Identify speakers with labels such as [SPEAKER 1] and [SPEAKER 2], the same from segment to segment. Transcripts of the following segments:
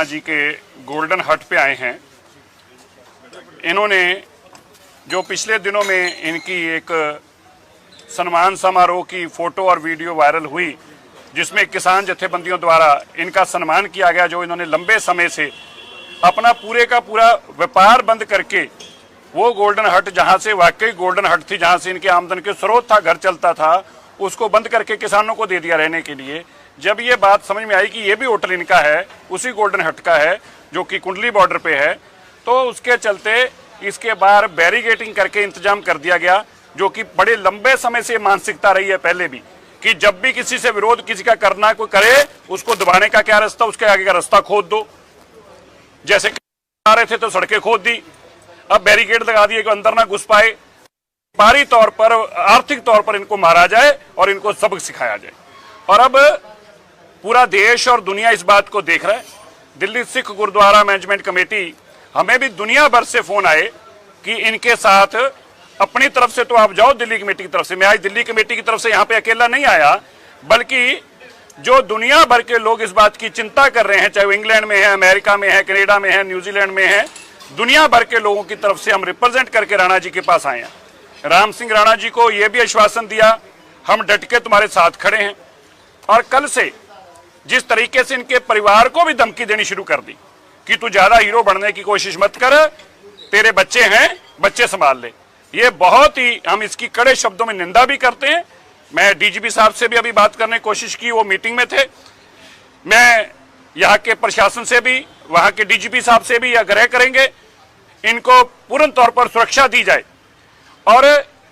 [SPEAKER 1] राणा जी के गोल्डन हट पे आए हैं। इन्होंने जो पिछले दिनों में इनकी एक सम्मान समारोह की फ़ोटो और वीडियो वायरल हुई, जिसमें किसान जथेबंदियों द्वारा इनका सम्मान किया गया, जो इन्होंने लंबे समय से अपना पूरे का पूरा व्यापार बंद करके वो गोल्डन हट, जहां से वाकई गोल्डन हट थी, जहां से इनके आमदन के स्रोत था, घर चलता था, उसको बंद करके किसानों को दे दिया रहने के लिए। जब ये बात समझ में आई कि ये भी होटल इनका है, उसी गोल्डन हट का है जो कि कुंडली बॉर्डर पे है, तो उसके चलते इसके बाहर बैरिकेडिंग करके इंतजाम कर दिया गया, जो कि बड़े लंबे समय से मानसिकता रही है पहले भी, कि जब भी किसी से विरोध किसी का करना कोई करे, उसको दबाने का क्या रास्ता, उसके आगे का रास्ता खोद दो। जैसे आ रहे थे तो सड़कें खोद दी, अब बैरिकेड लगा दिए कि अंदर ना घुस पाए, व्यापारी तौर पर, आर्थिक तौर पर इनको मारा जाए और इनको सबक सिखाया जाए। और अब पूरा देश और दुनिया इस बात को देख रहा है। दिल्ली सिख गुरुद्वारा मैनेजमेंट कमेटी, हमें भी दुनिया भर से फोन आए कि इनके साथ अपनी तरफ से तो आप जाओ, दिल्ली कमेटी की तरफ से। मैं आज दिल्ली कमेटी की तरफ से यहाँ पे अकेला नहीं आया, बल्कि जो दुनिया भर के लोग इस बात की चिंता कर रहे हैं, चाहे वो इंग्लैंड में है, अमेरिका में है, कनाडा में है, न्यूजीलैंड में है, दुनिया भर के लोगों की तरफ से हम रिप्रेजेंट करके राणा जी के पास आए हैं। राम सिंह राणा जी को यह भी आश्वासन दिया, हम डट के तुम्हारे साथ खड़े हैं। और कल से जिस तरीके से इनके परिवार को भी धमकी देनी शुरू कर दी कि तू ज्यादा हीरो बनने की कोशिश मत कर, तेरे बच्चे हैं, बच्चे संभाल ले, ये बहुत ही, हम इसकी कड़े शब्दों में निंदा भी करते हैं। मैं डीजीपी साहब से भी अभी बात करने की कोशिश की, वो मीटिंग में थे। मैं यहाँ के प्रशासन से भी, वहां के डीजीपी साहब से भी आग्रह करेंगे, इनको पूर्ण तौर पर सुरक्षा दी जाए और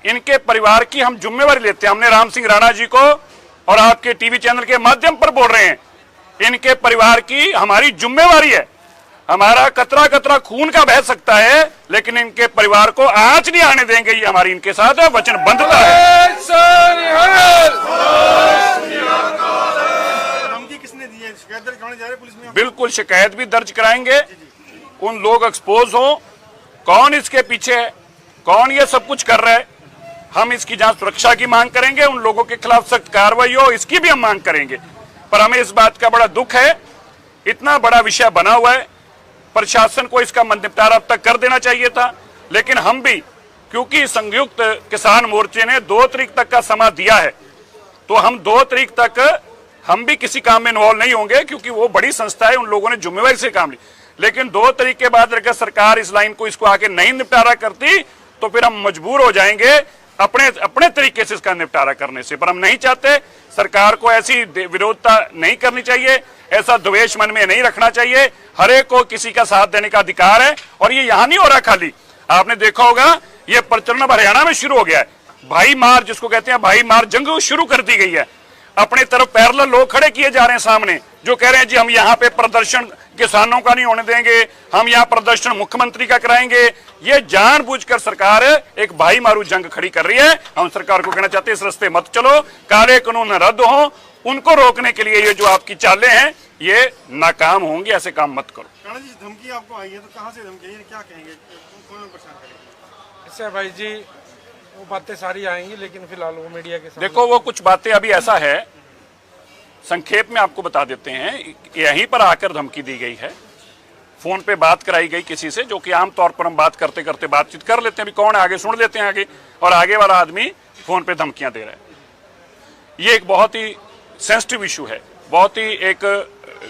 [SPEAKER 1] इनके परिवार की हम जिम्मेवारी लेते हैं। हमने राम सिंह राणा जी को और आपके टीवी चैनल के माध्यम पर बोल रहे हैं, इनके परिवार की हमारी जिम्मेवारी है। हमारा कतरा कतरा खून का बह सकता है, लेकिन इनके परिवार को आंच नहीं आने देंगे, ये हमारी इनके साथ वचनबद्धता है।
[SPEAKER 2] किसने दी है? शिकायत दर्ज कराने जा रहे हैं पुलिस में?
[SPEAKER 1] बिल्कुल शिकायत भी दर्ज कराएंगे, उन लोग एक्सपोज हो, कौन इसके पीछे है, कौन ये सब कुछ कर रहा है। हम इसकी जांच सुरक्षा की मांग करेंगे, उन लोगों के खिलाफ सख्त कार्रवाई हो, इसकी भी हम मांग करेंगे। पर हमें इस बात का बड़ा दुख है, इतना बड़ा विषय बना हुआ है, प्रशासन को इसका निपटारा अब तक कर देना चाहिए था। लेकिन हम भी, क्योंकि संयुक्त किसान मोर्चे ने 2 तारीख तक का समय दिया है, तो हम 2 तारीख तक हम भी किसी काम में इन्वॉल्व नहीं होंगे, क्योंकि वो बड़ी संस्था है, उन लोगों ने जिम्मेवारी से काम ली। लेकिन 2 तारीख के बाद अगर सरकार इस लाइन को, इसको आगे नहीं निपटारा करती, तो फिर हम मजबूर हो जाएंगे अपने तरीके से इसका निपटारा करने से। पर हम नहीं चाहते, सरकार को ऐसी विरोधता नहीं करनी चाहिए, ऐसा द्वेष मन में नहीं रखना चाहिए। हर एक को किसी का साथ देने का अधिकार है, और ये यहां नहीं हो रहा खाली, आपने देखा होगा ये प्रचलन हरियाणा में शुरू हो गया है। भाई मार, जिसको कहते हैं भाई मार जंग शुरू कर दी गई है। अपने तरफ पैरेलल लोग खड़े किए जा रहे हैं सामने, जो कह रहे हैं जी हम यहाँ पे प्रदर्शन किसानों का नहीं होने देंगे, हम यहाँ प्रदर्शन मुख्यमंत्री का कराएंगे। ये जानबूझकर सरकार एक भाई मारू जंग खड़ी कर रही है। हम सरकार को कहना चाहते हैं, इस रास्ते मत चलो, काले कानून रद्द हो, उनको रोकने के लिए ये जो आपकी चालें हैं ये नाकाम होंगी, ऐसे काम मत करो।
[SPEAKER 2] राणा जी, धमकी आपको आई है तो कहाँ से धमकी है, क्या कहेंगे, कौन परेशान करेंगे?
[SPEAKER 3] इससे भाई जी वो बातें सारी आएंगी, लेकिन फिलहाल वो मीडिया के सामने
[SPEAKER 1] देखो, वो कुछ बातें अभी ऐसा है, संक्षेप में आपको बता देते हैं। यहीं पर आकर धमकी दी गई है, फोन पे बात कराई गई किसी से, जो कि आमतौर पर हम बात करते करते बातचीत कर लेते हैं, भी कौन है आगे, सुन लेते हैं आगे, और आगे वाला आदमी फोन पे धमकियां दे रहा है। ये एक बहुत ही सेंसिटिव इशू है, बहुत ही एक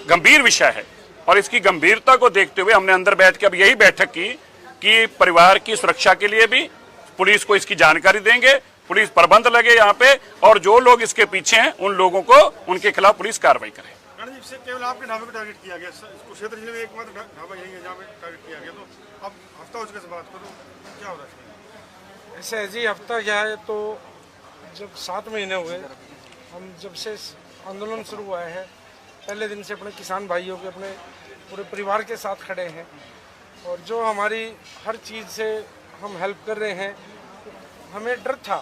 [SPEAKER 1] गंभीर विषय है, और इसकी गंभीरता को देखते हुए हमने अंदर बैठ के अब यही बैठक की कि परिवार की सुरक्षा के लिए भी पुलिस को इसकी जानकारी देंगे, पुलिस प्रबंध लगे यहाँ पे, और जो लोग इसके पीछे हैं उन लोगों को, उनके खिलाफ पुलिस कार्रवाई करे।
[SPEAKER 2] राणा जी, केवल आपके ढाबे को टारगेट किया गया, इसको क्षेत्र जिले में एकमात्र ढाबा यही है जहाँ पे टारगेट किया गया, तो अब हफ्ता हो चुका है बात को, तो क्या हो रहा है?
[SPEAKER 3] ऐसे है जी, हफ्ता क्या है, तो जब 7 महीने हुए हम जब से आंदोलन शुरू हुआ है, पहले दिन से अपने किसान भाइयों के, अपने पूरे परिवार के साथ खड़े हैं, और जो हमारी हर चीज़ से हम हेल्प कर रहे हैं। हमें डर था,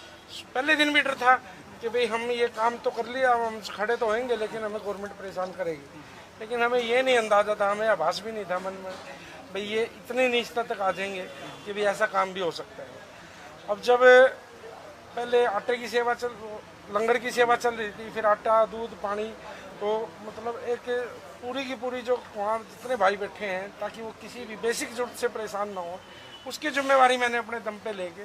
[SPEAKER 3] पहले दिन भी डर था कि भाई हम ये काम तो कर लिया, हम खड़े तो होंगे, लेकिन हमें गवर्नमेंट परेशान करेगी। लेकिन हमें ये नहीं अंदाज़ा था, हमें आभास भी नहीं था मन में भाई ये इतनी नीचता तक आ जाएंगे कि भाई ऐसा काम भी हो सकता है। अब जब पहले आटे की सेवा लंगर की सेवा चल रही थी, फिर आटा, दूध, पानी, तो मतलब एक पूरी की पूरी जो वहाँ जितने भाई बैठे हैं, ताकि वो किसी भी बेसिक जरूरत से परेशान ना हो, उसकी जिम्मेवारी मैंने अपने दम पे लेके,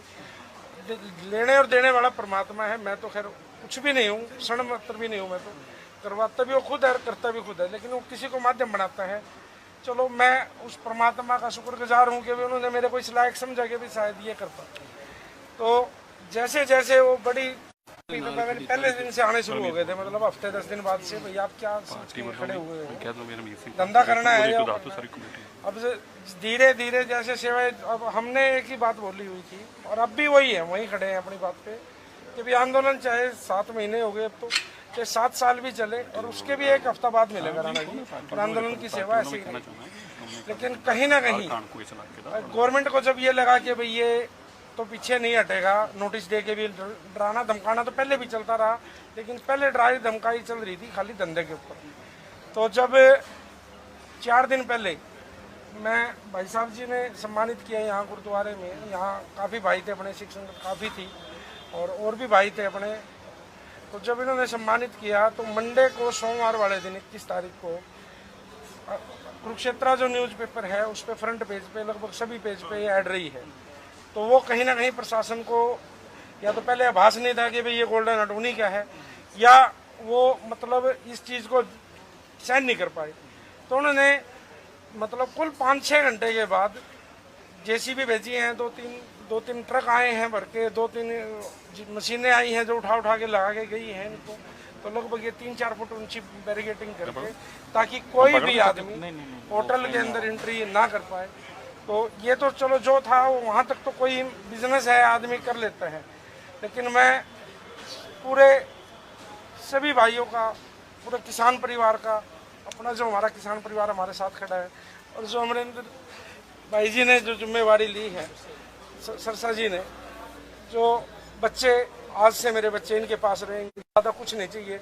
[SPEAKER 3] लेने और देने वाला परमात्मा है। मैं तो खैर कुछ भी नहीं हूँ, क्षण मात्र भी नहीं हूँ। मैं तो करवाता भी वो खुद है, करता भी खुद है, लेकिन वो किसी को माध्यम बनाता है। चलो मैं उस परमात्मा का शुक्रगुजार हूँ कि भी उन्होंने मेरे को इस लायक समझा कि भी शायद ये करता। तो जैसे जैसे वो बड़ी पहले दिन से आने शुरू हो गए थे, मतलब हफ्ते 10 दिन बाद से, भैया आप क्या सोच के खड़े हुए हैं, धंधा करना है। अब धीरे धीरे जैसे सेवाएं, अब हमने एक ही बात बोली हुई थी और अब भी वही है, वहीं खड़े हैं अपनी बात पे कि भी आंदोलन चाहे 7 महीने हो गए, अब तो चाहे 7 साल भी चले और उसके भी एक हफ्ता बाद मिलेगा राणा जी, और आंदोलन की सेवा ऐसी ही। लेकिन कहीं ना कहीं गवर्नमेंट को जब ये लगा कि भाई ये तो पीछे नहीं हटेगा, नोटिस दे के भी डराना धमकाना तो पहले भी चलता रहा, लेकिन पहले डराई धमकाई चल रही थी खाली धंधे के ऊपर। तो जब 4 दिन पहले मैं भाई साहब जी ने सम्मानित किया यहाँ गुरुद्वारे में, यहाँ काफ़ी भाई थे अपने, सिख संगत काफ़ी थी और भी भाई थे अपने। तो जब इन्होंने सम्मानित किया तो मंडे को, सोमवार वाले दिन 21 तारीख को, कुरुक्षेत्रा जो न्यूज़पेपर है उस पर फ्रंट पेज पे, लगभग सभी पेज पे ये ऐड रही है। तो वो कहीं ना कहीं प्रशासन को या तो पहले आभास नहीं था कि भाई ये गोल्डन हट उन्हीं का है, या वो मतलब इस चीज़ को सहन नहीं कर पाए। तो उन्होंने मतलब कुल 5-6 घंटे के बाद जेसीबी भेजी हैं, 2-3 ट्रक आए हैं भर के, 2-3 मशीनें आई हैं जो उठा के लगा के गई हैं इनको। तो लगभग ये 3-4 फुट ऊंची बैरिकेटिंग करके, ताकि कोई भी आदमी होटल के अंदर एंट्री ना कर पाए। तो ये तो चलो जो था वो वहाँ तक तो कोई बिजनेस है, आदमी कर लेता है, लेकिन मैं पूरे सभी भाइयों का, पूरे किसान परिवार का, अपना जो हमारा किसान परिवार हमारे साथ खड़ा है, और जो अमरेंद्र भाई जी ने जो जिम्मेवारी ली है, सरसा जी ने, जो बच्चे आज से मेरे बच्चे इनके पास रहेंगे, ज़्यादा कुछ नहीं चाहिए,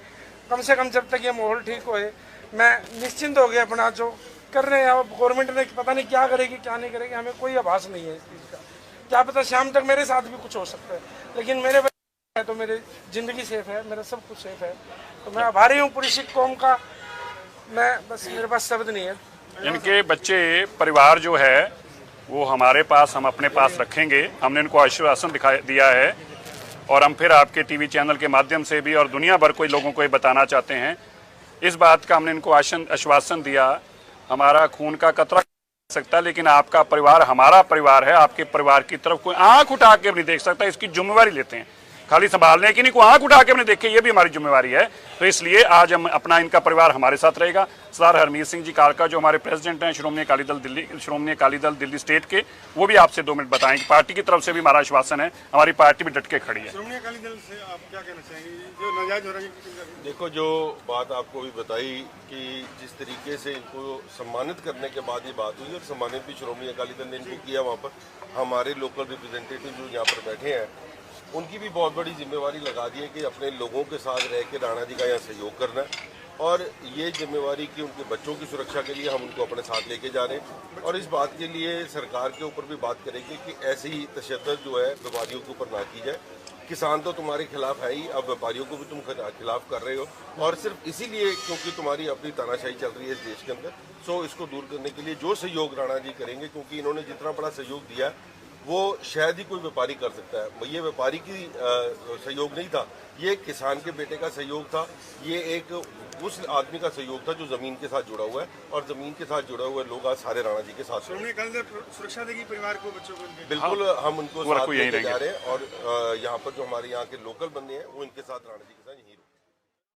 [SPEAKER 3] कम से कम जब तक ये माहौल ठीक होए मैं निश्चिंत हो गया। अपना जो कर रहे हैं, अब गवर्नमेंट ने पता नहीं क्या करेगी क्या नहीं करेगी, हमें कोई आभास नहीं है इस चीज़ का। क्या पता शाम तक मेरे साथ भी कुछ हो सकता है, लेकिन मेरे बच्चे हैं तो मेरी ज़िंदगी सेफ है, मेरा सब कुछ सेफ है। तो मैं आभारी हूँ पूरी सिख कौम का। मैं बस, मेरे पास शब्द नहीं है।
[SPEAKER 1] इनके बच्चे परिवार जो है वो हमारे पास, हम अपने पास रखेंगे। हमने इनको आश्वासन दिया है और हम फिर आपके टीवी चैनल के माध्यम से भी और दुनिया भर कोई लोगों को ये बताना चाहते हैं। इस बात का हमने इनको आश्वासन दिया, हमारा खून का कतरा सकता है, लेकिन आपका परिवार हमारा परिवार है, आपके परिवार की तरफ कोई आंख उठा के नहीं देख सकता। इसकी जिम्मेवारी लेते हैं, खाली संभालने की नहीं, कोई आंख उठा के नहीं देखे, ये भी हमारी जिम्मेवारी है। तो इसलिए आज हम अपना, इनका परिवार हमारे साथ रहेगा। सरदार हरमीत सिंह जी कालका जो हमारे प्रेसिडेंट हैं श्रोमणी अकाली दल दिल्ली स्टेट के, वो भी आपसे 2 मिनट बताएंगे। पार्टी की तरफ से भी हमारा आश्वासन है, हमारी पार्टी भी डट के खड़ी है।
[SPEAKER 2] श्रोमणी अकाली दल से आप क्या कहना चाहेंगे जो नाजायज हो रहा है?
[SPEAKER 4] देखो, जो बात आपको भी बताई कि जिस तरीके से इनको सम्मानित करने के बाद ये बात हुई, और सम्मानित भी श्रोमणी अकाली दल ने इनको किया, वहाँ पर हमारे लोकल रिप्रेजेंटेटिव जो यहाँ पर बैठे हैं उनकी भी बहुत बड़ी जिम्मेवारी लगा दी है कि अपने लोगों के साथ रह के राणा जी का यहाँ सहयोग करना है, और ये जिम्मेवारी कि उनके बच्चों की सुरक्षा के लिए हम उनको अपने साथ लेके जा रहे हैं। और इस बात के लिए सरकार के ऊपर भी बात करेंगे कि ऐसे ही तशद्दुद जो है व्यापारियों के ऊपर ना की जाए। किसान तो तुम्हारे खिलाफ है ही, अब व्यापारियों को भी तुम खिलाफ कर रहे हो, और सिर्फ इसीलिए क्योंकि तुम्हारी अपनी तानाशाही चल रही है इस देश के अंदर। सो इसको दूर करने के लिए जो सहयोग राणा जी करेंगे, क्योंकि इन्होंने जितना बड़ा सहयोग दिया है वो शायद ही कोई व्यापारी कर सकता है। ये व्यापारी की सहयोग नहीं था, ये किसान के बेटे का सहयोग था, ये एक उस आदमी का सहयोग था जो जमीन के साथ जुड़ा हुआ है, और जमीन के साथ जुड़े हुए लोग आज सारे राणा जी के साथ
[SPEAKER 2] सुरक्षा देगी परिवार को, बच्चों को।
[SPEAKER 4] बिल्कुल, हम उनको साथ लेके जा रहे हैं, और यहाँ पर जो हमारे यहाँ के लोकल बंदे हैं वो इनके साथ राणा जी के साथ यहीं